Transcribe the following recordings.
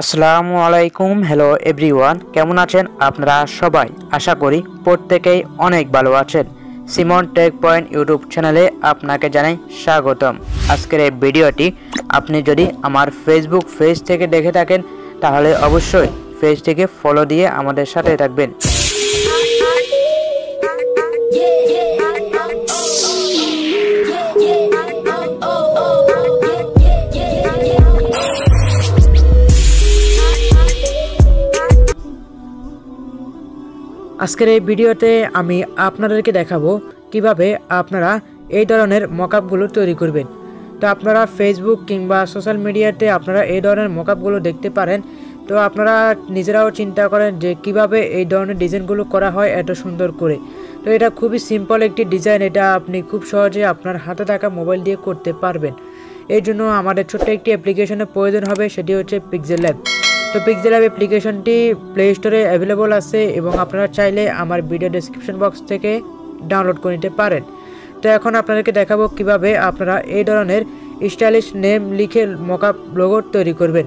আসসালামু আলাইকুম। Hello everyone, কেমন আছেন আপনারা সবাই? আশা করি প্রত্যেকেই অনেক ভালো আছেন। সিমন টেক পয়েন্ট ইউটিউব চ্যানেলে আপনাকে জানাই স্বাগতম। আজকের এই ভিডিওটি আপনি যদি আমার ফেসবুক পেজ থেকে দেখে থাকেন তাহলে অবশ্যই পেজটিকে ফলো দিয়ে আমাদের সাথে থাকবেন। আজকের এই ভিডিওতে আমি আপনাদেরকে দেখাবো কিভাবে আপনারা এই ধরনের মকআপগুলো তৈরি করবেন। তো আপনারা ফেসবুক কিংবা সোশ্যাল মিডিয়াতে আপনারা এই ধরনের মকআপগুলো দেখতে পারেন। তো আপনারা নিজেরাও চিন্তা করেন যে কিভাবে এই ধরনের ডিজাইনগুলো করা হয় এত সুন্দর করে। তো এটা খুবই সিম্পল একটি ডিজাইন, এটা আপনি খুব সহজে আপনার হাতে থাকা মোবাইল দিয়ে করতে পারবেন। এই জন্য আমাদের ছোট্ট একটি অ্যাপ্লিকেশনের প্রয়োজন হবে, সেটি হচ্ছে পিক্সেলল্যাব। তো পিক্সেলল্যাব অ্যাপ্লিকেশনটি প্লে স্টোরে অ্যাভেলেবল আছে এবং আপনারা চাইলে আমার ভিডিও ডেসক্রিপশন বক্স থেকে ডাউনলোড করে নিতে পারেন। তো এখন আপনাদেরকে দেখাবো কিভাবে আপনারা এই ধরনের স্টাইলিশ নেম লিখে মকআপ লোগো তৈরি করবেন।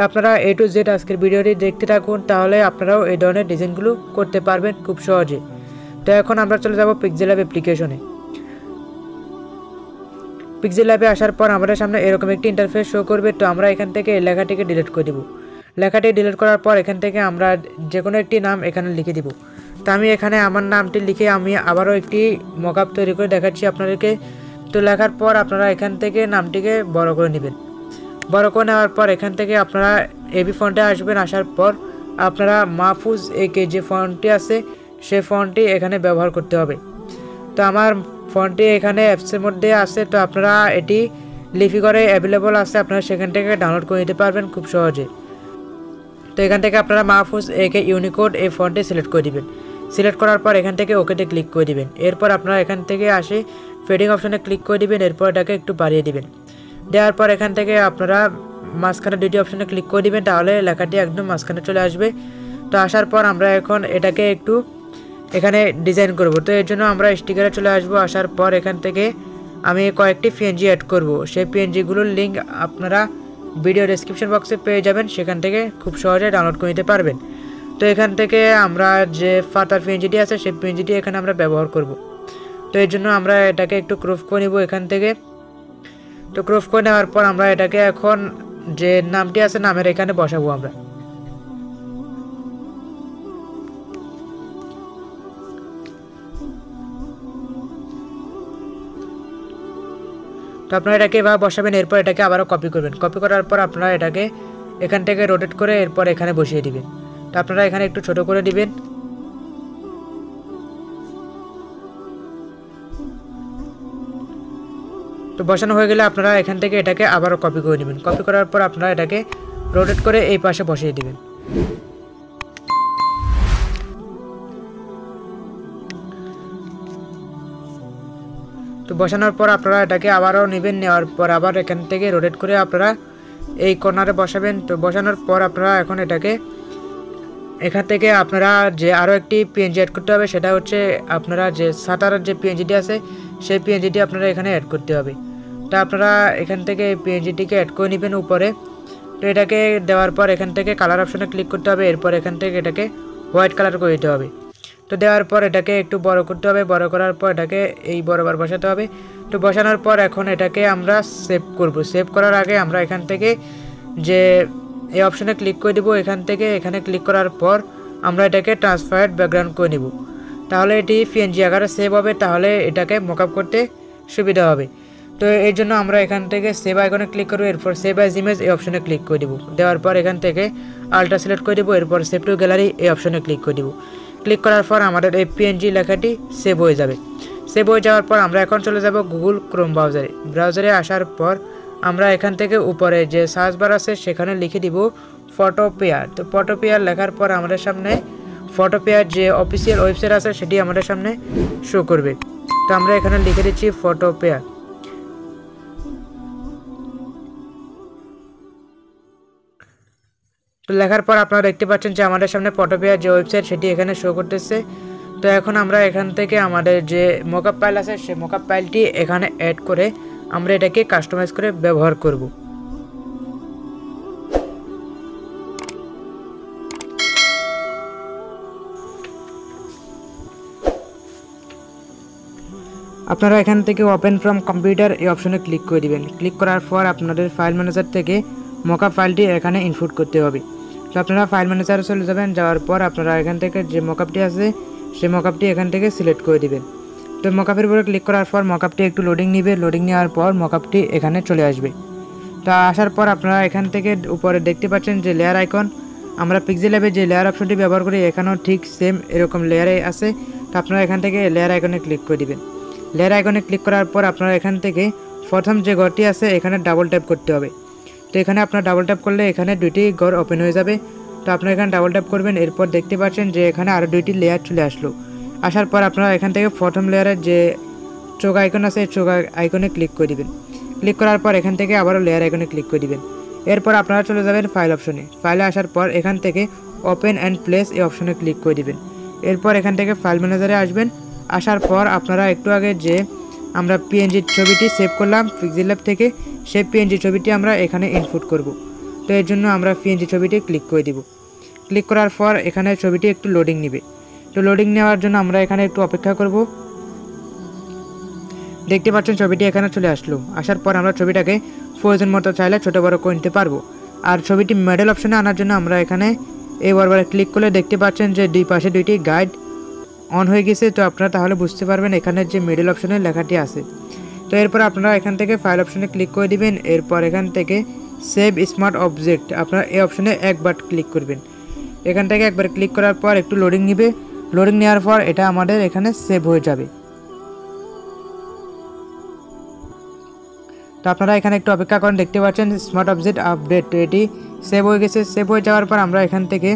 আপনারা A to Z আজকের ভিডিওটি দেখতে থাকুন, তাহলে আপনারাও এই ধরনের ডিজাইনগুলো করতে পারবেন খুব সহজে। তো এখন আমরা চলে যাব পিক্সেলল্যাব অ্যাপ্লিকেশনে। পিক্সেলল্যাবে আসার পর আমাদের সামনে এরকম একটি ইন্টারফেস শো করবে। তো আমরা এখান থেকে এই লেখাটিকে ডিলিট করে দেব। লেখাটি ডিলিট করার পর এখান থেকে আমরা যে কোনো একটি নাম এখানে লিখে দিব। তো আমি এখানে আমার নামটি লিখে আমি আবারও একটি মকআপ তৈরি করে দেখাচ্ছি আপনাদেরকে। তো লেখার পর আপনারা এখান থেকে নামটিকে বড় করে নেবেন। বড় করে নেওয়ার পর এখান থেকে আপনারা এবি ফন্টে আসবেন। আসার পর আপনারা মাহফুজ একে যে ফন্টটি আছে সেই ফন্টটি এখানে ব্যবহার করতে হবে। তো আমার ফন্টটি এখানে অ্যাপসের মধ্যে আছে, তো আপনারা এটি লিপি করে অ্যাভেলেবল আছে, আপনারা সেখান থেকে ডাউনলোড করে নিতে পারবেন খুব সহজে। তো এখান থেকে আপনারা মাহফুজ একে ইউনিকোড এই ফন্টে সিলেক্ট করে দিবেন। সিলেক্ট করার পর এখান থেকে ওকেতে ক্লিক করে দিবেন। এরপর আপনারা এখান থেকে আসে ফেডিং অপশনে ক্লিক করে দিবেন। এরপর এটাকে একটু বাড়িয়ে দিবেন। দেওয়ার পর এখান থেকে আপনারা মাঝখানে দুটি অপশনে ক্লিক করে দিবেন, তাহলে লেখাটি একদম মাঝখানে চলে আসবে। তো আসার পর আমরা এখন এটাকে একটু এখানে ডিজাইন করব। তো এর জন্য আমরা স্টিকারে চলে আসব। আসার পর এখান থেকে আমি কয়েকটি পিএনজি অ্যাড করব। সেই পিএনজিগুলোর লিঙ্ক আপনারা ভিডিও ডেসক্রিপশন বক্সে পেয়ে যাবেন, সেখান থেকে খুব সহজে ডাউনলোড করে নিতে পারবেন। তো এখান থেকে আমরা যে ফাতার পিএনজিটি আছে সেই পিএনজিটি এখানে আমরা ব্যবহার করব। তো এর জন্য আমরা এটাকে একটু ক্রপ করে নিব এখান থেকে। তো ক্রপ করে নেওয়ার পর আমরা এটাকে এখন যে নামটি আছে নামের এখানে বসাবো আমরা। তো আপনারা এটাকে এভাবে বসাবেন। এরপর এটাকে আবারও কপি করবেন। কপি করার পর আপনারা এটাকে এখান থেকে রোটেট করে এরপর এখানে বসিয়ে দিবেন। তো আপনারা এখানে একটু ছোট করে দিবেন। তো বসানো হয়ে গেলে আপনারা এখান থেকে এটাকে আবারও কপি করে নেবেন। কপি করার পর আপনারা এটাকে রোটেট করে এই পাশে বসিয়ে দিবেন। তো বসানোর পর আপনারা এটাকে আবারও নেবেন। নেওয়ার পর আবার এখান থেকে রোটেট করে আপনারা এই কর্নারে বসাবেন। তো বসানোর পর আপনারা এখন এটাকে এখান থেকে আপনারা যে আরও একটি পিএনজি অ্যাড করতে হবে, সেটা হচ্ছে আপনারা যে সাতারের যে পিএনজিটি আছে সেই পিএনজিটি আপনারা এখানে অ্যাড করতে হবে। তো আপনারা এখান থেকে এই পিএনজিটিকে অ্যাড করে নেবেন উপরে। তো এটাকে দেওয়ার পর এখান থেকে কালার অপশনে ক্লিক করতে হবে। এরপর এখান থেকে এটাকে হোয়াইট কালার করে দিতে হবে। তো দেওয়ার পর এটাকে একটু বড় করতে হবে। বড় করার পর এটাকে এই বরাবর বসাতে হবে। তো বসানোর পর এখন এটাকে আমরা সেভ করব। সেভ করার আগে আমরা এখান থেকে যে এই অপশনে ক্লিক করে দেব। এখান থেকে এখানে ক্লিক করার পর আমরা এটাকে ট্রান্সফারেড ব্যাকগ্রাউন্ড করে নেব, তাহলে এটি পিএনজি আকারে সেভ হবে, তাহলে এটাকে মকআপ করতে সুবিধা হবে। তো এর জন্য আমরা এখান থেকে সেভ আইকনে ক্লিক করব। এরপর সেভ অ্যাজ ইমেজ এই অপশনে ক্লিক করে দেব। দেওয়ার পর এখান থেকে আলট্রা সিলেক্ট করে দেব। এরপর সেভ টু গ্যালারি এই অপশনে ক্লিক করে দেব। ক্লিক করার পর আমাদের এই পিএনজি লেখাটি সেভ হয়ে যাবে। সেভ হয়ে যাওয়ার পর আমরা এখন চলে যাব গুগল ক্রোম ব্রাউজারে। ব্রাউজারে আসার পর আমরা এখান থেকে উপরে যে সার্চ বার আছে সেখানে লিখে দিব ফটোপেয়ার। তো ফটোপেয়ার লেখার পর আমাদের সামনে ফটোপেয়ার যে অফিসিয়াল ওয়েবসাইট আছে সেটি আমাদের সামনে শো করবে। তো আমরা এখানে লিখে দিচ্ছি ফটোপেয়ার। তো লেখার পর আপনারা দেখতে পাচ্ছেন যে আমাদের সামনে ফটোপেয়ার যে ওয়েবসাইট সেটি এখানে শো করতেছে। তো এখন আমরা এখান থেকে আমাদের যে মকআপ ফাইল আছে সেই মকআপ ফাইলটি এখানে অ্যাড করে আমরা এটাকে কাস্টমাইজ করে ব্যবহার করব। আপনারা এখান থেকে ওপেন ফ্রম কম্পিউটার এই অপশনে ক্লিক করে দিবেন। ক্লিক করার পর আপনাদের ফাইল ম্যানেজার থেকে মকআপ ফাইলটি এখানে ইনপুট করতে হবে। তো আপনারা ফাইল ম্যানেজারে চলে যাবেন, যাওয়ার পর আপনারা এখান থেকে যে মকআপটি আছে সেই মকআপটি এখান থেকে সিলেক্ট করে দিবেন। তো মকআপের উপরে ক্লিক করার পর মকআপটি একটু লোডিং নেবে, লোডিং নেওয়ার পর মকআপটি এখানে চলে আসবে। তো আসার পর আপনারা এখান থেকে উপরে দেখতে পাচ্ছেন যে লেয়ার আইকন, আমরা পিক্সেল যে লেয়ার অপশনটি ব্যবহার করি এখানেও ঠিক সেম এরকম লেয়ারে আছে। তো আপনারা এখান থেকে লেয়ার আইকনে ক্লিক করে দিবেন। লেয়ার আইকনে ক্লিক করার পর আপনারা এখান থেকে প্রথম যে ঘরটি আছে এখানে ডাবল ট্যাপ করতে হবে। তো এখানে আপনারা ডাবল ট্যাপ করলে এখানে দুইটি ঘর ওপেন হয়ে যাবে। তো আপনারা এখানে ডাবল ট্যাপ করবেন, এরপর দেখতে পাচ্ছেন যে এখানে আরও দুইটি লেয়ার চলে আসলো। আসার পর আপনারা এখান থেকে প্রথম লেয়ারের যে চোখ আইকন আছে চোখ আইকনে ক্লিক করে দিবেন। ক্লিক করার পর এখান থেকে আবারও লেয়ার আইকনে ক্লিক করে দিবেন। এরপর আপনারা চলে যাবেন ফাইল অপশনে। ফাইলে আসার পর এখান থেকে ওপেন অ্যান্ড প্লেস এই অপশনে ক্লিক করে দিবেন। এরপর এখান থেকে ফাইল ম্যানেজারে আসবেন। আসার পর আপনারা একটু আগে যে আমরা পিএনজি ছবিটি সেভ করলাম পিক্সেলল্যাব থেকে, সেই পিএনজি ছবিটি আমরা এখানে ইনপুট করব। তো এর জন্য আমরা পিএনজি ছবিটি ক্লিক করে দিব। ক্লিক করার পর এখানে ছবিটি একটু লোডিং নেবে। তো লোডিং নেওয়ার জন্য আমরা এখানে একটু অপেক্ষা করব। দেখতে পাচ্ছেন ছবিটি এখানে চলে আসলো। আসার পর আমরা ছবিটাকে প্রয়োজন মতো চাইলে ছোটো বড়ো করে নিতে পারবো। আর ছবিটি মিডল অপশনে আনার জন্য আমরা এখানে এই বারবার ক্লিক করলে দেখতে পাচ্ছেন যে দুই পাশে দুইটি গাইড অন হয়ে গেছে। তো আপনারা তাহলে বুঝতে পারবেন এখানে যে মিডল অপশনে লেখাটি আছে। তো এরপর আপনারা এখান থেকে ফাইল অপশনে ক্লিক করে দিবেন। এরপর এখান থেকে সেভ স্মার্ট অবজেক্ট আপনারা এই অপশনে একবার ক্লিক করবেন। এখান থেকে একবার ক্লিক করার পর একটু লোডিং নেবে, লোডিং নেওয়ার পর এটা আমাদের এখানে সেভ হয়ে যাবে। তো আপনারা এখানে একটু অপেক্ষা করেন, দেখতে পাচ্ছেন স্মার্ট অবজেক্ট আপডেট এটি সেভ হয়ে গেছে। সেভ হয়ে যাওয়ার পর আমরা এখান থেকে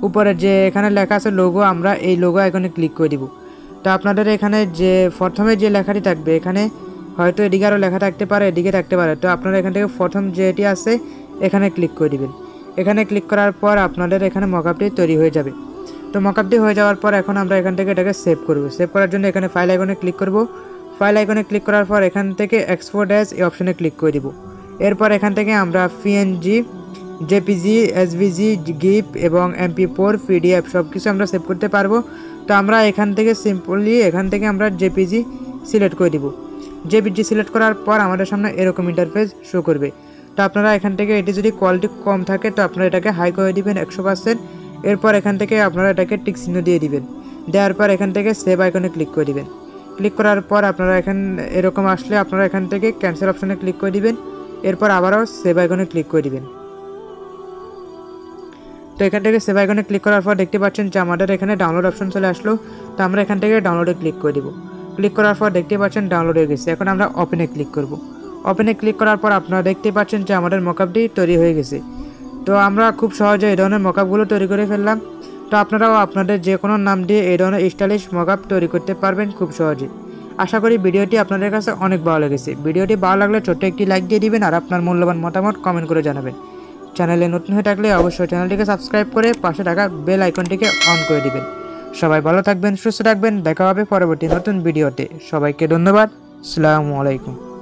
উপরে যে এখানে লেখা আছে লোগো, আমরা এই লোগো আইকনে ক্লিক করে দিব। তো আপনাদের এখানে যে প্রথমে যে লেখাটি থাকবে এখানে হয়তো এদিকে আরও লেখা থাকতে পারে, এদিকে থাকতে পারে। তো আপনারা এখান থেকে প্রথম যেটি আছে এখানে ক্লিক করে দিবেন। এখানে ক্লিক করার পর আপনাদের এখানে মকআপটি তৈরি হয়ে যাবে। তো মকআপটি হয়ে যাওয়ার পর এখন আমরা এখান থেকে এটাকে সেভ করব। সেভ করার জন্য এখানে ফাইল আইকনে ক্লিক করব। ফাইল আইকনে ক্লিক করার পর এখান থেকে এক্সপোর্ট অ্যাজ এই অপশনে ক্লিক করে দিব। এরপর এখান থেকে আমরা পিএনজি, জেপিজি, এসভিজি, গিফ এবং এমপি4, পিডিএফ সব কিছু আমরা সেভ করতে পারবো। তো আমরা এখান থেকে সিম্পলি এখান থেকে আমরা জেপিজি সিলেক্ট করে দিব। জেপিজি সিলেক্ট করার পর আমাদের সামনে এরকম ইন্টারফেস শো করবে। তো আপনারা এখান থেকে এটি যদি কোয়ালিটি কম থাকে তো আপনারা এটাকে হাই করে দিবেন 100%। এরপর এখান থেকে আপনারা এটাকে টিক চিহ্ন দিয়ে দিবেন। দেওয়ার পর এখান থেকে সেভ আইকনে ক্লিক করে দিবেন। ক্লিক করার পর আপনারা এরকম আসলে আপনারা এখান থেকে ক্যান্সেল অপশনে ক্লিক করে দিবেন। এরপর আবারও সেভ আইকনে ক্লিক করে দিবেন। তো এখান থেকে সেভ আইকনে ক্লিক করার পর দেখতে পাচ্ছেন যে আমাদের এখানে ডাউনলোড অপশন চলে আসলো। তো আমরা এখান থেকে ডাউনলোডে ক্লিক করে দিব। ক্লিক করার পর দেখতে পাচ্ছেন ডাউনলোড হয়ে গেছে। এখন আমরা ওপেনে ক্লিক করব। ওপেনে ক্লিক করার পর আপনারা দেখতে পাচ্ছেন যে আমাদের মকআপটি তৈরি হয়ে গেছে। তো আমরা খুব সহজে এই ধরনের মকআপগুলো তৈরি করে ফেললাম। তো আপনারাও আপনাদের যে কোনো নাম দিয়ে এই ধরনের স্টাইলিশ মকআপ তৈরি করতে পারবেন খুব সহজে। আশা করি ভিডিওটি আপনাদের কাছে অনেক ভালো লেগেছে। ভিডিওটি ভালো লাগলে ছোট্ট একটি লাইক দিয়ে দিবেন আর আপনার মূল্যবান মতামত কমেন্ট করে জানাবেন। চ্যানেলে নতুন হয়ে থাকলে অবশ্যই চ্যানেলটিকে সাবস্ক্রাইব করে পাশে থাকা বেল আইকনটিকে অন করে দিবেন। সবাই ভালো থাকবেন, সুস্থ থাকবেন। দেখা হবে পরবর্তী নতুন ভিডিওতে। সবাইকে ধন্যবাদ। আসসালামু আলাইকুম।